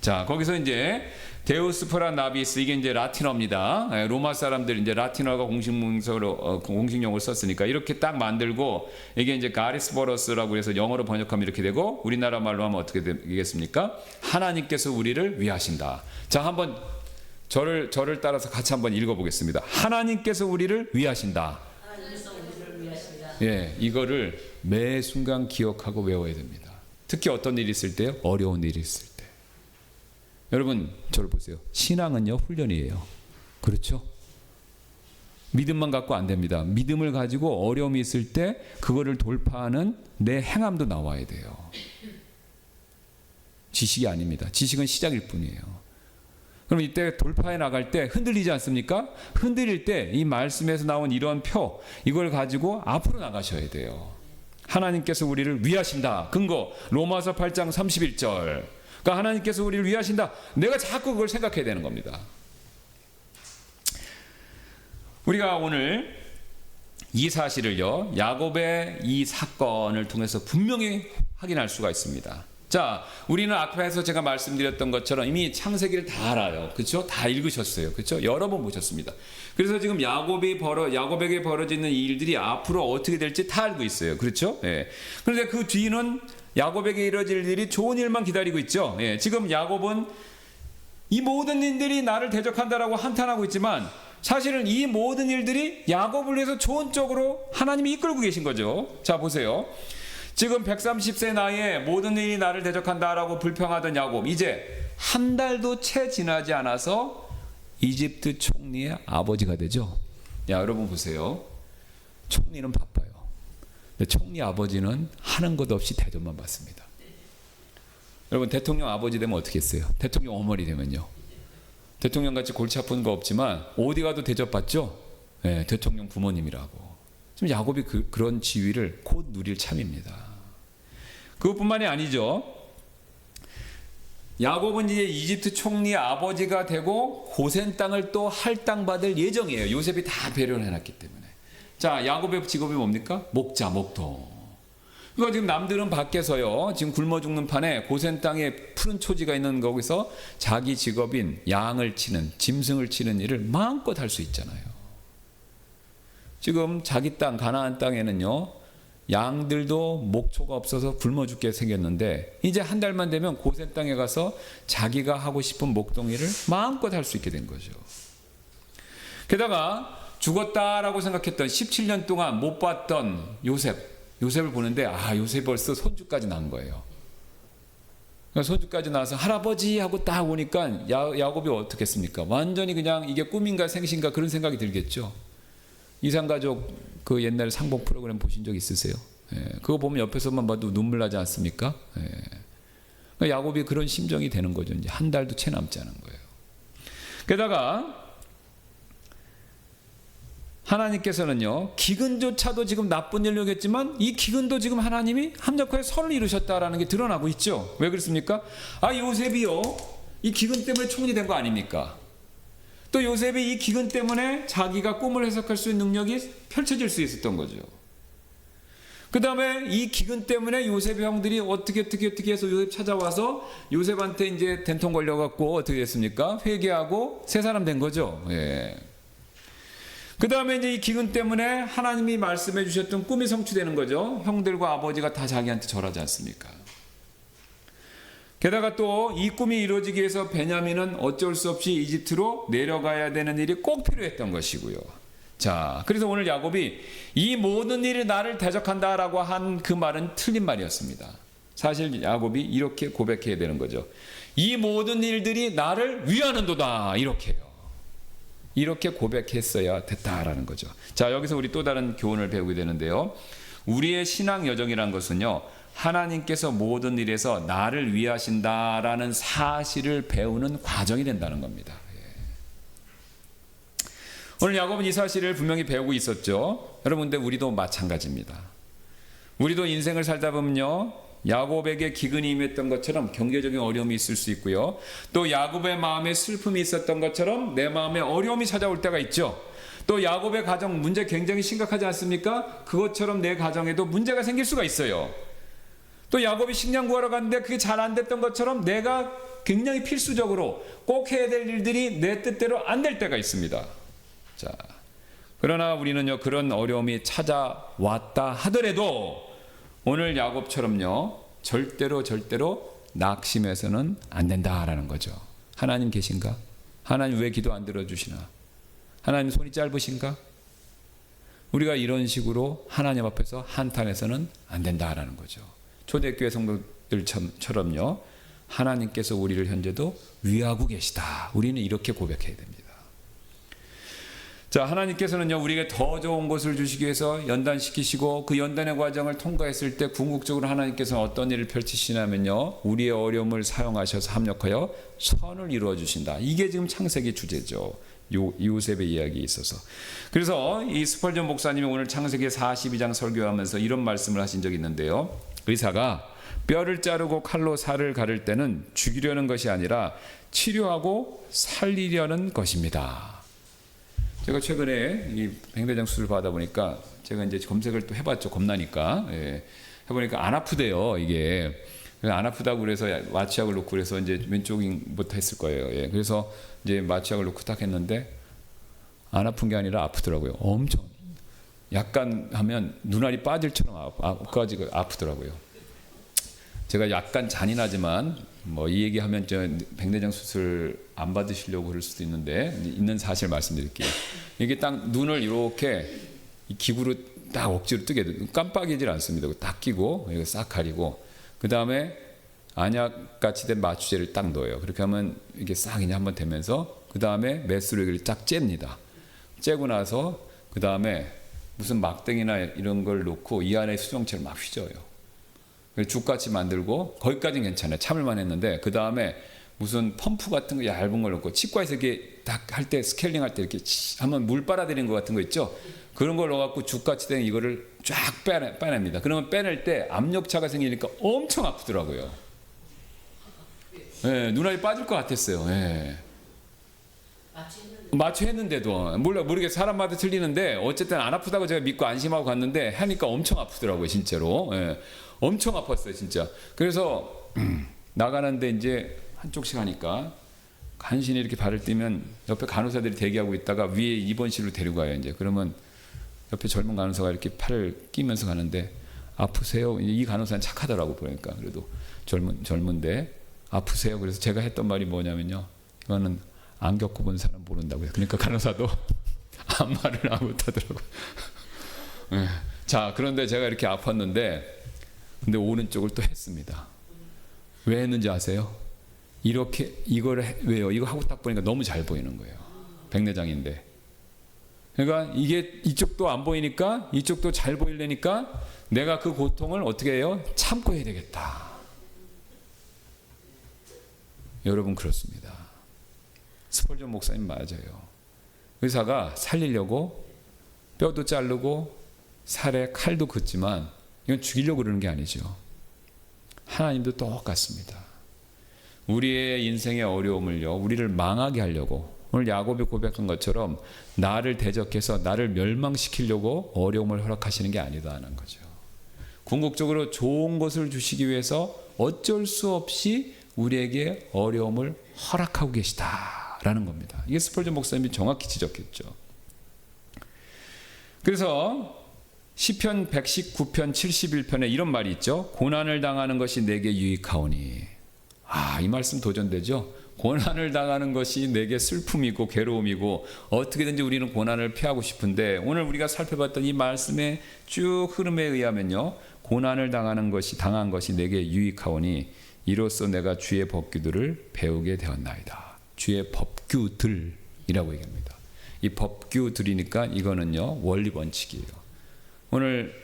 S1: 자, 거기서 이제 데우스 프라 나비스 이게 이제 라틴어입니다. 로마 사람들이 이제 라틴어가 공식용어로 썼으니까 이렇게 딱 만들고 이게 이제 가리스버러스라고 해서 영어로 번역하면 이렇게 되고 우리나라 말로 하면 어떻게 되겠습니까? 하나님께서 우리를 위하신다. 자, 한번 저를 따라서 같이 한번 읽어보겠습니다. 하나님께서 우리를 위하신다.
S2: 하나님께서 우리를 위하신다.
S1: 이거를 매 순간 기억하고 외워야 됩니다. 특히 어떤 일이 있을 때요? 어려운 일이 있을 때. 여러분 저를 보세요. 신앙은요 훈련이에요. 그렇죠? 믿음만 갖고 안 됩니다. 믿음을 가지고 어려움이 있을 때 그거를 돌파하는 내 행함도 나와야 돼요. 지식이 아닙니다. 지식은 시작일 뿐이에요. 그럼 이때 돌파해 나갈 때 흔들리지 않습니까? 흔들릴 때 이 말씀에서 나온 이런 표, 이걸 가지고 앞으로 나가셔야 돼요. 하나님께서 우리를 위하신다. 근거 로마서 8장 31절. 그러니까 하나님께서 우리를 위하신다. 내가 자꾸 그걸 생각해야 되는 겁니다. 우리가 오늘 이 사실을요, 야곱의 이 사건을 통해서 분명히 확인할 수가 있습니다. 자, 우리는 앞에서 제가 말씀드렸던 것처럼 이미 창세기를 다 알아요. 그렇죠? 다 읽으셨어요. 그렇죠? 여러 번 보셨습니다. 그래서 지금 야곱에게 벌어지는 이 일들이 앞으로 어떻게 될지 다 알고 있어요. 그렇죠? 예. 그런데 그 뒤는 야곱에게 이뤄질 일이 좋은 일만 기다리고 있죠. 예. 지금 야곱은 이 모든 일들이 나를 대적한다라고 한탄하고 있지만 사실은 이 모든 일들이 야곱을 위해서 좋은 쪽으로 하나님이 이끌고 계신 거죠. 자, 보세요. 지금 130세 나이에 모든 일이 나를 대적한다라고 불평하던 야곱, 이제 한 달도 채 지나지 않아서 이집트 총리의 아버지가 되죠. 야, 여러분 보세요. 총리는 바빠요. 근데 총리 아버지는 하는 것 없이 대접만 받습니다. 여러분, 대통령 아버지 되면 어떻게 했어요? 대통령 어머니 되면요, 대통령같이 골치 아픈 거 없지만 어디 가도 대접받죠? 네, 대통령 부모님이라고. 지금 야곱이 그런 지위를 곧 누릴 참입니다. 그것뿐만이 아니죠. 야곱은 이제 이집트 총리의 아버지가 되고 고센 땅을 또 할당받을 예정이에요. 요셉이 다 배려를 해놨기 때문에. 자, 야곱의 직업이 뭡니까? 목자, 목동. 그러니까 지금 남들은 밖에서요, 지금 굶어 죽는 판에 고센 땅에 푸른 초지가 있는 거기서 자기 직업인 양을 치는, 짐승을 치는 일을 마음껏 할 수 있잖아요. 지금 자기 땅, 가나안 땅에는요, 양들도 목초가 없어서 굶어 죽게 생겼는데 이제 한 달만 되면 고센 땅에 가서 자기가 하고 싶은 목동이를 마음껏 할 수 있게 된 거죠. 게다가 죽었다라고 생각했던 17년 동안 못 봤던 요셉을 보는데, 아, 요셉이 벌써 손주까지 난 거예요. 손주까지 나와서 할아버지 하고 딱 오니까 야곱이 어떻겠습니까? 완전히 그냥 이게 꿈인가 생신가 그런 생각이 들겠죠. 이산가족 그 옛날 상봉 프로그램 보신 적 있으세요? 예, 그거 보면 옆에서만 봐도 눈물 나지 않습니까? 예. 그러니까 야곱이 그런 심정이 되는 거죠. 이제 한 달도 채 남지 않은 거예요. 게다가 하나님께서는요, 기근조차도 지금 나쁜 일로 했지만 이 기근도 지금 하나님이 합력하여 선을 이루셨다라는 게 드러나고 있죠. 왜 그렇습니까? 아, 요셉이요, 이 기근 때문에 총리 된 거 아닙니까? 또 요셉이 이 기근 때문에 자기가 꿈을 해석할 수 있는 능력이 펼쳐질 수 있었던 거죠. 그 다음에 이 기근 때문에 요셉의 형들이 어떻게 해서 요셉 찾아와서 요셉한테 이제 된통 걸려갖고 어떻게 됐습니까? 회개하고 새 사람 된 거죠. 예. 그 다음에 이제 이 기근 때문에 하나님이 말씀해 주셨던 꿈이 성취되는 거죠. 형들과 아버지가 다 자기한테 절하지 않습니까? 게다가 또 이 꿈이 이루어지기 위해서 베냐민은 어쩔 수 없이 이집트로 내려가야 되는 일이 꼭 필요했던 것이고요. 자, 그래서 오늘 야곱이 이 모든 일이 나를 대적한다라고 한 그 말은 틀린 말이었습니다. 사실 야곱이 이렇게 고백해야 되는 거죠. 이 모든 일들이 나를 위하는도다, 이렇게요. 이렇게 고백했어야 됐다라는 거죠. 자, 여기서 우리 또 다른 교훈을 배우게 되는데요. 우리의 신앙 여정이란 것은요, 하나님께서 모든 일에서 나를 위하신다라는 사실을 배우는 과정이 된다는 겁니다. 오늘 야곱은 이 사실을 분명히 배우고 있었죠. 여러분, 근데 우리도 마찬가지입니다. 우리도 인생을 살다 보면요, 야곱에게 기근이 임했던 것처럼 경제적인 어려움이 있을 수 있고요, 또 야곱의 마음에 슬픔이 있었던 것처럼 내 마음에 어려움이 찾아올 때가 있죠. 또 야곱의 가정 문제 굉장히 심각하지 않습니까? 그것처럼 내 가정에도 문제가 생길 수가 있어요. 또 야곱이 식량 구하러 갔는데 그게 잘 안 됐던 것처럼 내가 굉장히 필수적으로 꼭 해야 될 일들이 내 뜻대로 안 될 때가 있습니다. 자, 그러나 우리는요, 그런 어려움이 찾아왔다 하더라도 오늘 야곱처럼요, 절대로 낙심해서는 안 된다라는 거죠. 하나님 계신가? 하나님 왜 기도 안 들어주시나? 하나님 손이 짧으신가? 우리가 이런 식으로 하나님 앞에서 한탄해서는 안 된다라는 거죠. 초대교회 성도들처럼요, 하나님께서 우리를 현재도 위하고 계시다. 우리는 이렇게 고백해야 됩니다. 자, 하나님께서는요, 우리에게 더 좋은 것을 주시기 위해서 연단시키시고 그 연단의 과정을 통과했을 때 궁극적으로 하나님께서는 어떤 일을 펼치시냐면요, 우리의 어려움을 사용하셔서 합력하여 선을 이루어 주신다. 이게 지금 창세기 주제죠. 요셉의 이야기에 있어서. 그래서 이 스펄전 목사님이 오늘 창세기 42장 설교하면서 이런 말씀을 하신 적이 있는데요. 의사가 뼈를 자르고 칼로 살을 가를 때는 죽이려는 것이 아니라 치료하고 살리려는 것입니다. 제가 최근에 이 백내장 수술 받아 보니까 제가 이제 검색을 또 해봤죠. 겁나니까. 예. 해보니까 안 아프대요. 이게 안 아프다고 그래서 마취약을 놓고 그래서 이제 왼쪽부터 했을 거예요. 예. 그래서 이제 마취약을 놓고 딱 했는데 안 아픈 게 아니라 아프더라고요. 엄청 약간 하면 눈알이 빠질처럼 아프더라고요. 제가 약간 잔인하지만 뭐 이 얘기하면 저 백내장 수술 안 받으시려고 그럴 수도 있는데 있는 사실 말씀드릴게요. 이게 딱 눈을 이렇게 기구로 딱 억지로 뜨게 돼. 깜빡이질 않습니다. 딱 끼고 이거 싹 가리고 그 다음에 안약 같이 된 마취제를 딱 넣어요. 그렇게 하면 이게 싹 그냥 한번 되면서 그 다음에 메스로 여기를 쫙 잽니다. 째고 나서 그 다음에 무슨 막대기나 이런 걸 놓고 이 안에 수정체를 막 휘저어요. 죽같이 만들고 거기까지는 괜찮아요. 참을만 했는데 그 다음에 무슨 펌프 같은 거 얇은 걸 넣고 치과에서 이렇게 딱 할 때 스케일링 할 때 이렇게 한번 물 빨아들이는 것 같은 거 있죠. 그런 걸 넣어갖고 죽같이 된 이거를 쫙 빼냅니다. 그러면 빼낼 때 압력차가 생기니까 엄청 아프더라고요. 예, 눈알이 빠질 것 같았어요. 예. 마취했는데도 모르게 사람마다 틀리는데 어쨌든 안 아프다고 제가 믿고 안심하고 갔는데 하니까 엄청 아프더라고요. 진짜로. 예. 엄청 아팠어요. 진짜. 그래서 나가는데 이제 한쪽씩 하니까 간신히 이렇게 발을 띄면 옆에 간호사들이 대기하고 있다가 위에 입원실로 데리고 가요. 이제 그러면 옆에 젊은 간호사가 이렇게 팔을 끼면서 가는데 아프세요? 이 간호사는 착하더라고 보니까. 그래도 젊은데 아프세요? 그래서 제가 했던 말이 뭐냐면요. 이거는 안 겪어본 사람 모른다고요. 그러니까 간호사도 아무 말을 안 못하더라고요. 네. 자, 그런데 제가 이렇게 아팠는데 근데 오른쪽을 또 했습니다. 왜 했는지 아세요? 이렇게 이걸 왜요? 이거 하고 딱 보니까 너무 잘 보이는 거예요. 백내장인데. 그러니까 이게 이쪽도 안 보이니까 이쪽도 잘 보이려니까 내가 그 고통을 어떻게 해요? 참고 해야 되겠다. 여러분 그렇습니다. 스펄전 목사님 맞아요. 의사가 살리려고 뼈도 자르고 살에 칼도 긋지만 이건 죽이려고 그러는 게 아니죠. 하나님도 똑같습니다. 우리의 인생의 어려움을요, 우리를 망하게 하려고 오늘 야곱이 고백한 것처럼 나를 대적해서 나를 멸망시키려고 어려움을 허락하시는 게 아니다는 거죠. 궁극적으로 좋은 것을 주시기 위해서 어쩔 수 없이 우리에게 어려움을 허락하고 계시다라는 겁니다. 이게 스펄전 목사님이 정확히 지적했죠. 그래서 시편 119편 71편에 이런 말이 있죠. 고난을 당하는 것이 내게 유익하오니. 이 말씀 도전되죠. 고난을 당하는 것이 내게 슬픔이고 괴로움이고 어떻게든지 우리는 고난을 피하고 싶은데 오늘 우리가 살펴봤던 이 말씀의 쭉 흐름에 의하면요. 고난을 당한 것이 내게 유익하오니 이로써 내가 주의 법규들을 배우게 되었나이다. 주의 법규들이라고 얘기합니다. 이 법규들이니까 이거는요. 원리 원칙이에요. 오늘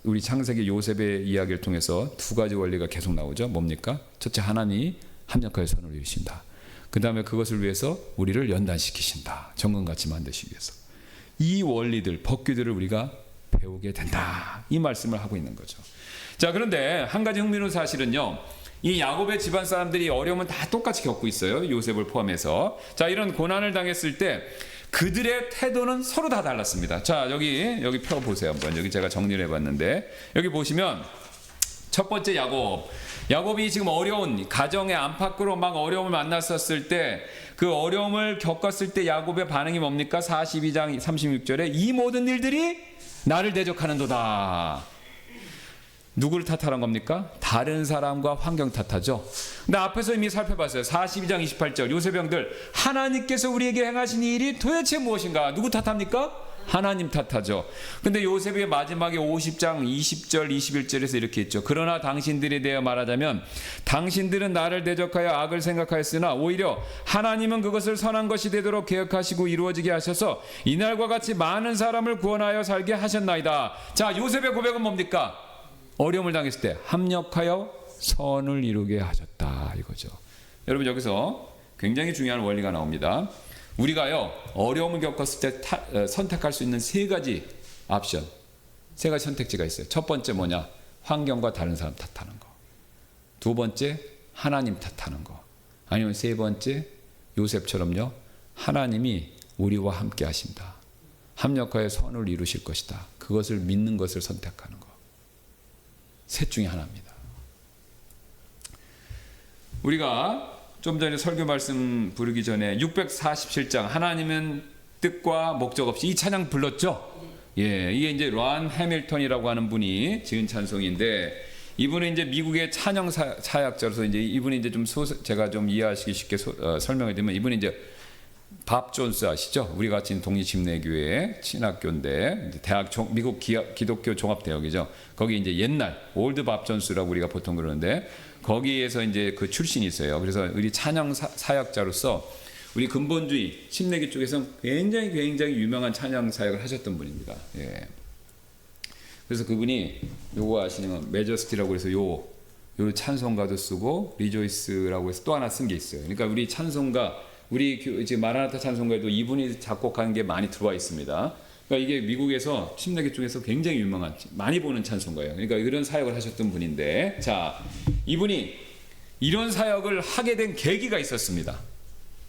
S1: 우리 창세기 요셉의 이야기를 통해서 두 가지 원리가 계속 나오죠. 뭡니까? 첫째, 하나님이 합력하여 선을 이루신다. 그 다음에 그것을 위해서 우리를 연단시키신다. 정금같이 만드시기 위해서. 이 원리들, 법규들을 우리가 배우게 된다. 이 말씀을 하고 있는 거죠. 자, 그런데 한 가지 흥미로운 사실은요. 이 야곱의 집안 사람들이 어려움은 다 똑같이 겪고 있어요. 요셉을 포함해서. 자, 이런 고난을 당했을 때 그들의 태도는 서로 다 달랐습니다. 자, 여기 펴 보세요. 한번. 여기 제가 정리를 해봤는데 여기 보시면 첫 번째 야곱이 지금 어려운 가정의 안팎으로 막 어려움을 만났었을 때 그 어려움을 겪었을 때 야곱의 반응이 뭡니까? 42장 36절에 이 모든 일들이 나를 대적하는도다. 누구를 탓하는 겁니까? 다른 사람과 환경 탓하죠. 근데 앞에서 이미 살펴봤어요. 42장 28절 요셉의 형들 하나님께서 우리에게 행하신 이 일이 도대체 무엇인가? 누구 탓합니까? 하나님 탓하죠. 근데 요셉의 마지막에 50장 20절 21절에서 이렇게 했죠. 그러나 당신들에 대해 말하자면 당신들은 나를 대적하여 악을 생각하였으나 오히려 하나님은 그것을 선한 것이 되도록 계획하시고 이루어지게 하셔서 이날과 같이 많은 사람을 구원하여 살게 하셨나이다. 자, 요셉의 고백은 뭡니까? 어려움을 당했을 때 합력하여 선을 이루게 하셨다 이거죠. 여러분, 여기서 굉장히 중요한 원리가 나옵니다. 우리가요 어려움을 겪었을 때 선택할 수 있는 세 가지 옵션, 세 가지 선택지가 있어요. 첫 번째 뭐냐? 환경과 다른 사람 탓하는 거. 두 번째 하나님 탓하는 거. 아니면 세 번째 요셉처럼요 하나님이 우리와 함께 하신다, 합력하여 선을 이루실 것이다, 그것을 믿는 것을 선택하는 거. 셋 중에 하나입니다. 우리가 좀 전에 설교 말씀 부르기 전에 647장 하나님은 뜻과 목적 없이 이 찬양 불렀죠? 예, 이게 이제 런 해밀턴이라고 하는 분이 지은 찬송인데, 이분은 이제 미국의 찬양 사역자로서 이제 이분이 이제 좀 제가 좀 이해하시기 쉽게 설명해 드리면, 이분이 이제 밥 존스 아시죠? 우리 같이 독립침례교회 신학교인데 대학 미국 기독교 종합대학이죠. 거기 이제 옛날 올드 밥 존스라고 우리가 보통 그러는데 거기에서 이제 그 출신이 있어요. 그래서 우리 찬양 사역자로서 우리 근본주의 침례교 쪽에서 굉장히 유명한 찬양 사역을 하셨던 분입니다. 예. 그래서 그분이 요거 아시는 건 메저스티라고 해서 요 찬송가도 쓰고 리조이스라고 해서 또 하나 쓴 게 있어요. 그러니까 우리 찬송가, 우리 지금 마라나타 찬송가에도 이분이 작곡한 게 많이 들어와 있습니다. 그러니까 이게 미국에서 침례교 쪽에서 굉장히 유명한, 많이 보는 찬송가예요. 그러니까 이런 사역을 하셨던 분인데, 자, 이분이 이런 사역을 하게 된 계기가 있었습니다.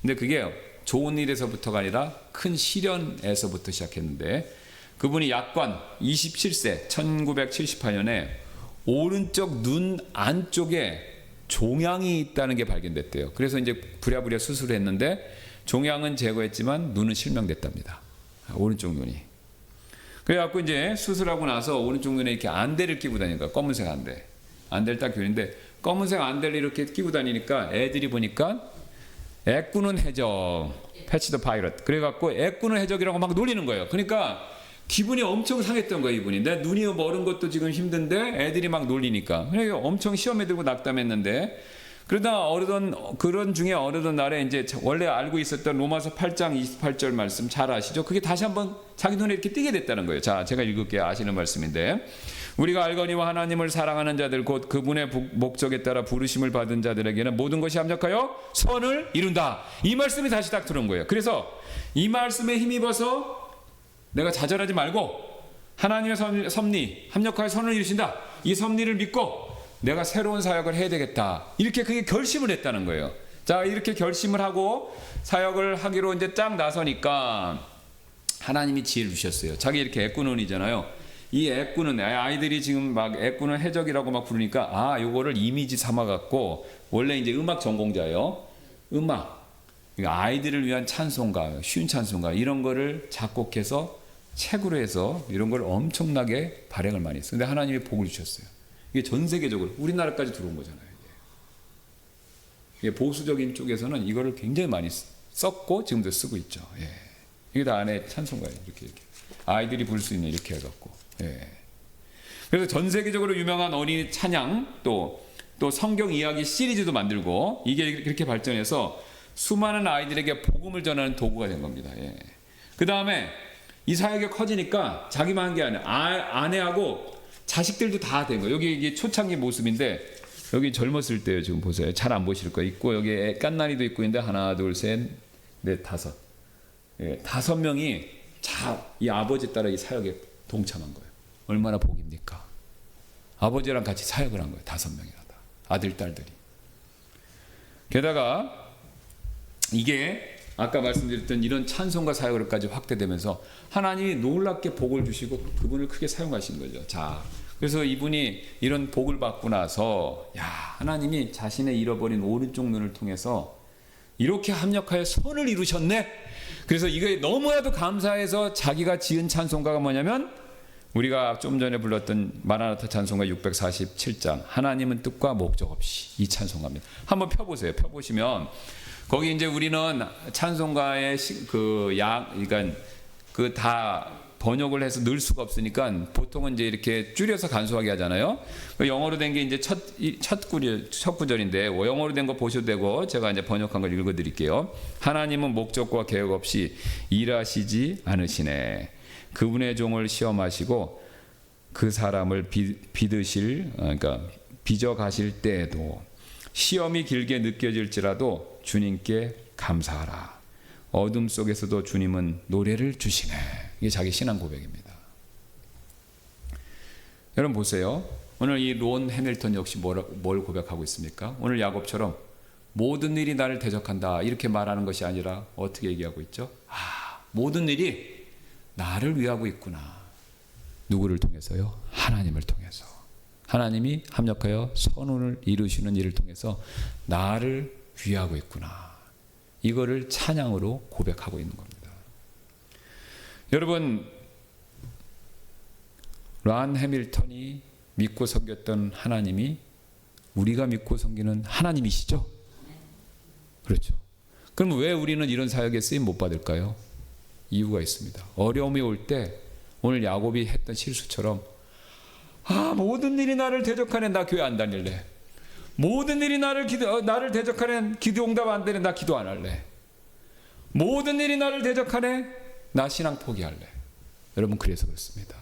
S1: 근데 그게 좋은 일에서부터가 아니라 큰 시련에서부터 시작했는데, 그분이 약관 27세 1978년에 오른쪽 눈 안쪽에 종양이 있다는 게 발견됐대요. 그래서 이제 부랴부랴 수술을 했는데 종양은 제거했지만 눈은 실명됐답니다. 오른쪽 눈이. 그래갖고 이제 수술하고 나서 오른쪽 눈에 이렇게 안대를 끼고 다니니까, 검은색 안대를 딱 끼는데 검은색 안대를 이렇게 끼고 다니니까 애들이 보니까 애꾸는 해적, 패치 더 파이럿, 그래갖고 애꾸는 해적이라고 막 놀리는 거예요. 그러니까 기분이 엄청 상했던 거예요. 이분이. 내 눈이 멀은 것도 지금 힘든데 애들이 막 놀리니까. 그래서 엄청 시험에 들고 낙담했는데, 그러다 그런 중에 어느덧 날에 이제 원래 알고 있었던 로마서 8장 28절 말씀 잘 아시죠? 그게 다시 한번 자기 눈에 이렇게 띄게 됐다는 거예요. 자, 제가 읽을게요. 아시는 말씀인데, 우리가 알거니와 하나님을 사랑하는 자들 곧 그분의 목적에 따라 부르심을 받은 자들에게는 모든 것이 합력하여 선을 이룬다. 이 말씀이 다시 딱 들어온 거예요. 그래서 이 말씀에 힘입어서 내가 좌절하지 말고 하나님의 섭리, 합력하여 선을 이루신다, 이 섭리를 믿고 내가 새로운 사역을 해야 되겠다, 이렇게 그게 결심을 했다는 거예요. 자, 이렇게 결심을 하고 사역을 하기로 이제 쫙 나서니까 하나님이 지혜를 주셨어요. 자기 이렇게 애꾸눈이잖아요. 이 애꾸는, 아이들이 지금 막 애꾸는 해적이라고 막 부르니까 요거를 이미지 삼아 갖고, 원래 이제 음악 전공자예요. 음악, 아이들을 위한 찬송가, 쉬운 찬송가 이런 거를 작곡해서 책으로 해서 이런 걸 엄청나게 발행을 많이 했어요. 근데 하나님이 복을 주셨어요. 이게 전 세계적으로 우리나라까지 들어온 거잖아요. 이게 보수적인 쪽에서는 이거를 굉장히 많이 썼고 지금도 쓰고 있죠. 예. 이게 다 안에 찬송가예요. 이렇게 아이들이 부를 수 있는, 이렇게 해갖고. 예. 그래서 전 세계적으로 유명한 어린이 찬양, 또 성경 이야기 시리즈도 만들고, 이게 그렇게 발전해서 수많은 아이들에게 복음을 전하는 도구가 된 겁니다. 예. 그 다음에 이 사역이 커지니까 자기만 한 게 아니라 아내하고 자식들도 다 된 거예요. 여기 이게 초창기 모습인데, 여기 젊었을 때요. 지금 보세요. 잘 안 보실 거예요. 있고 여기 깐나리도 있고 있는데 하나, 둘, 셋, 넷, 다섯. 예, 5명이 이 아버지 따라 이 사역에 동참한 거예요. 얼마나 복입니까? 아버지랑 같이 사역을 한 거예요. 5명이나 다. 아들, 딸들이. 게다가 이게 아까 말씀드렸던 이런 찬송가 사역을까지 확대되면서 하나님이 놀랍게 복을 주시고 그분을 크게 사용하신 거죠. 자, 그래서 이분이 이런 복을 받고 나서, 하나님이 자신의 잃어버린 오른쪽 눈을 통해서 이렇게 합력하여 선을 이루셨네. 그래서 이게 너무나도 감사해서 자기가 지은 찬송가가 뭐냐면, 우리가 좀 전에 불렀던 마라나타 찬송가 647장 하나님은 뜻과 목적 없이, 이 찬송가입니다. 한번 펴보세요. 펴보시면 거기 이제 우리는 찬송가의 그러니까 다 번역을 해서 넣을 수가 없으니까 보통은 이제 이렇게 줄여서 간소하게 하잖아요. 영어로 된 게 이제 첫 구절인데 영어로 된 거 보셔도 되고 제가 이제 번역한 걸 읽어드릴게요. 하나님은 목적과 계획 없이 일하시지 않으시네. 그분의 종을 시험하시고 그 사람을 그러니까 빚어가실 때에도 시험이 길게 느껴질지라도 주님께 감사하라. 어둠 속에서도 주님은 노래를 주시네. 이게 자기 신앙 고백입니다. 여러분 보세요. 오늘 이 론 해밀턴 역시 뭘 고백하고 있습니까? 오늘 야곱처럼 모든 일이 나를 대적한다 이렇게 말하는 것이 아니라 어떻게 얘기하고 있죠? 모든 일이 나를 위하고 있구나. 누구를 통해서요? 하나님을 통해서. 하나님이 합력하여 선언을 이루시는 일을 통해서 나를 위하고 있구나. 이거를 찬양으로 고백하고 있는 겁니다. 여러분, 란 해밀턴이 믿고 섬겼던 하나님이 우리가 믿고 섬기는 하나님이시죠? 그렇죠. 그럼 왜 우리는 이런 사역에 쓰임 못 받을까요? 이유가 있습니다. 어려움이 올 때 오늘 야곱이 했던 실수처럼 모든 일이 나를 대적하네. 나 교회 안 다닐래. 모든 일이 나를 대적하네. 기도응답 안 되네. 나 기도 안 할래. 모든 일이 나를 대적하네. 나 신앙 포기할래. 여러분 그래서 그렇습니다.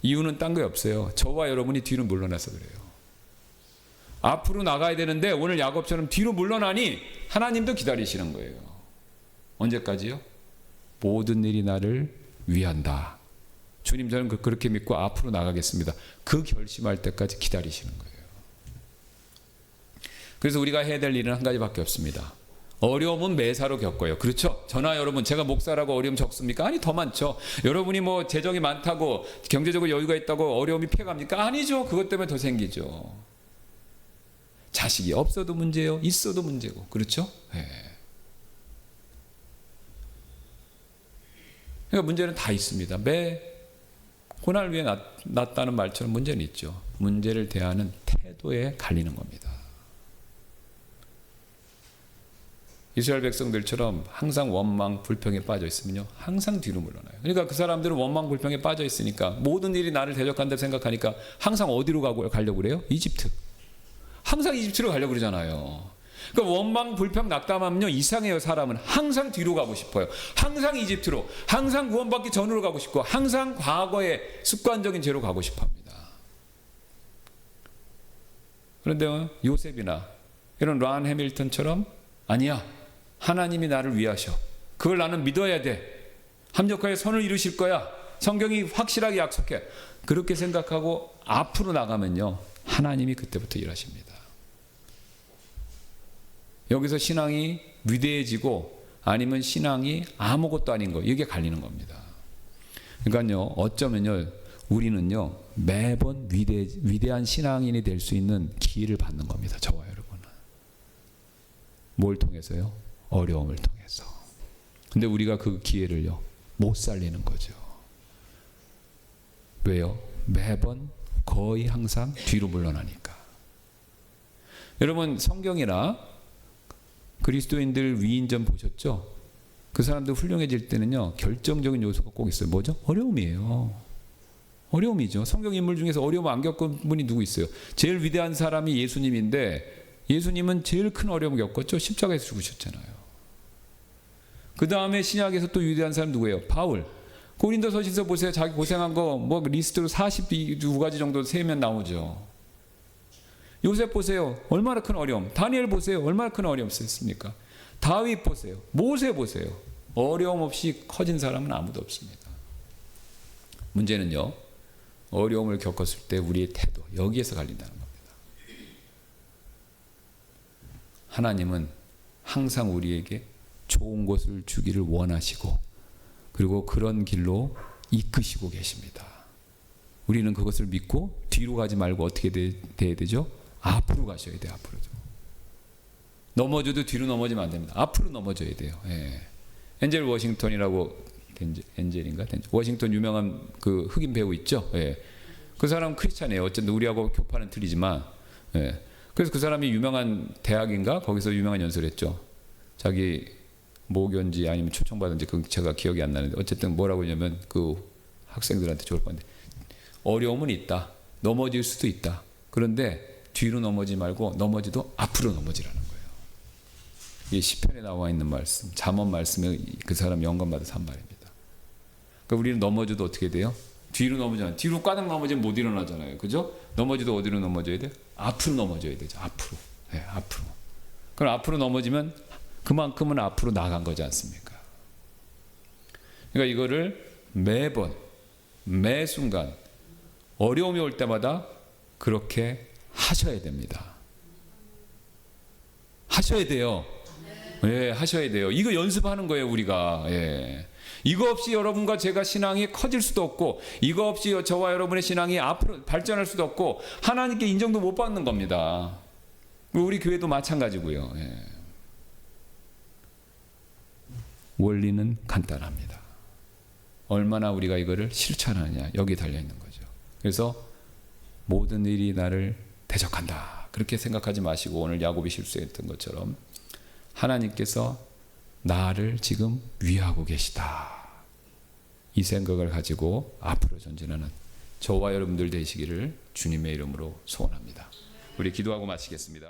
S1: 이유는 딴 게 없어요. 저와 여러분이 뒤로 물러나서 그래요. 앞으로 나가야 되는데 오늘 야곱처럼 뒤로 물러나니 하나님도 기다리시는 거예요. 언제까지요? 모든 일이 나를 위한다. 주님 저는 그렇게 믿고 앞으로 나가겠습니다. 그 결심할 때까지 기다리시는 거예요. 그래서 우리가 해야 될 일은 한 가지밖에 없습니다. 어려움은 매사로 겪어요. 그렇죠? 저나 여러분 제가 목사라고 어려움 적습니까? 아니 더 많죠. 여러분이 뭐 재정이 많다고 경제적으로 여유가 있다고 어려움이 피해갑니까? 아니죠. 그것 때문에 더 생기죠. 자식이 없어도 문제요. 있어도 문제고. 그렇죠? 네. 그러니까 문제는 다 있습니다. 매 고난을 위해 났다는 말처럼 문제는 있죠. 문제를 대하는 태도에 갈리는 겁니다. 이스라엘 백성들처럼 항상 원망, 불평에 빠져 있으면요. 항상 뒤로 물러나요. 그러니까 그 사람들은 원망, 불평에 빠져 있으니까 모든 일이 나를 대적한다 생각하니까 항상 어디로 가려고 그래요? 이집트. 항상 이집트로 가려고 그러잖아요. 그러니까 원망, 불평, 낙담하면요. 이상해요. 사람은 항상 뒤로 가고 싶어요. 항상 이집트로, 항상 구원받기 전으로 가고 싶고 항상 과거의 습관적인 죄로 가고 싶어합니다. 그런데 요셉이나 이런 란 해밀턴처럼 아니야. 하나님이 나를 위하셔. 그걸 나는 믿어야 돼. 합력하여 선을 이루실 거야. 성경이 확실하게 약속해. 그렇게 생각하고 앞으로 나가면요. 하나님이 그때부터 일하십니다. 여기서 신앙이 위대해지고 아니면 신앙이 아무것도 아닌 거. 이게 갈리는 겁니다. 그러니까요. 어쩌면요. 우리는요. 매번 위대한 신앙인이 될 수 있는 기회를 받는 겁니다. 저와 여러분은. 뭘 통해서요? 어려움을 통해서. 근데 우리가 그 기회를요. 못 살리는 거죠. 왜요? 매번 거의 항상 뒤로 물러나니까. 여러분 성경이나 그리스도인들 위인전 보셨죠? 그 사람들 훌륭해질 때는요. 결정적인 요소가 꼭 있어요. 뭐죠? 어려움이에요. 어려움이죠. 성경 인물 중에서 어려움 안 겪은 분이 누구 있어요? 제일 위대한 사람이 예수님인데 예수님은 제일 큰 어려움을 겪었죠. 십자가에서 죽으셨잖아요. 그 다음에 신약에서 또 위대한 사람 누구예요? 바울. 고린도서신서 보세요. 자기 고생한 거 뭐 리스트로 42가지 정도 세면 나오죠. 요셉 보세요. 얼마나 큰 어려움. 다니엘 보세요. 얼마나 큰 어려움 썼습니까? 다윗 보세요. 모세 보세요. 어려움 없이 커진 사람은 아무도 없습니다. 문제는요. 어려움을 겪었을 때 우리의 태도. 여기에서 갈린다는 겁니다. 하나님은 항상 우리에게 좋은 것을 주기를 원하시고 그리고 그런 길로 이끄시고 계십니다. 우리는 그것을 믿고 뒤로 가지 말고 어떻게 돼야 되죠? 앞으로 가셔야 돼요. 앞으로도. 넘어져도 뒤로 넘어지면 안 됩니다. 앞으로 넘어져야 돼요. 예. 엔젤 워싱턴이라고 엔젤인가? 워싱턴 유명한 그 흑인 배우 있죠? 예. 그 사람 크리스찬이에요. 어쨌든 우리하고 교파는 틀리지만 그래서 그 사람이 유명한 대학인가? 거기서 유명한 연설을 했죠. 자기 모견지 아니면 초청받은지 그 제가 기억이 안 나는데 어쨌든 뭐라고 하냐면 그 학생들한테 좋을 건데 어려움은 있다. 넘어질 수도 있다. 그런데 뒤로 넘어지지 말고 넘어지도 앞으로 넘어지라는 거예요. 이게 시편에 나와 있는 말씀, 잠언 말씀에 그 사람 영감받아서 한 말입니다. 그러니까 우리는 넘어져도 어떻게 돼요? 뒤로 넘어지면 뒤로 까닥 넘어지면 못 일어나잖아요. 그죠? 넘어지도 어디로 넘어져야 돼요? 앞으로 넘어져야 되죠. 앞으로. 네, 앞으로. 그럼 앞으로 넘어지면 그만큼은 앞으로 나간 거지 않습니까? 그러니까 이거를 매번 매 순간 어려움이 올 때마다 그렇게 하셔야 됩니다. 하셔야 돼요. 예, 하셔야 돼요. 이거 연습하는 거예요, 우리가. 예. 이거 없이 여러분과 제가 신앙이 커질 수도 없고, 이거 없이 저와 여러분의 신앙이 앞으로 발전할 수도 없고, 하나님께 인정도 못 받는 겁니다. 우리 교회도 마찬가지고요. 예. 원리는 간단합니다. 얼마나 우리가 이거를 실천하느냐, 여기 달려 있는 거죠. 그래서 모든 일이 나를 대적한다. 그렇게 생각하지 마시고 오늘 야곱이 실수했던 것처럼 하나님께서 나를 지금 위하고 계시다. 이 생각을 가지고 앞으로 전진하는 저와 여러분들 되시기를 주님의 이름으로 소원합니다. 우리 기도하고 마치겠습니다.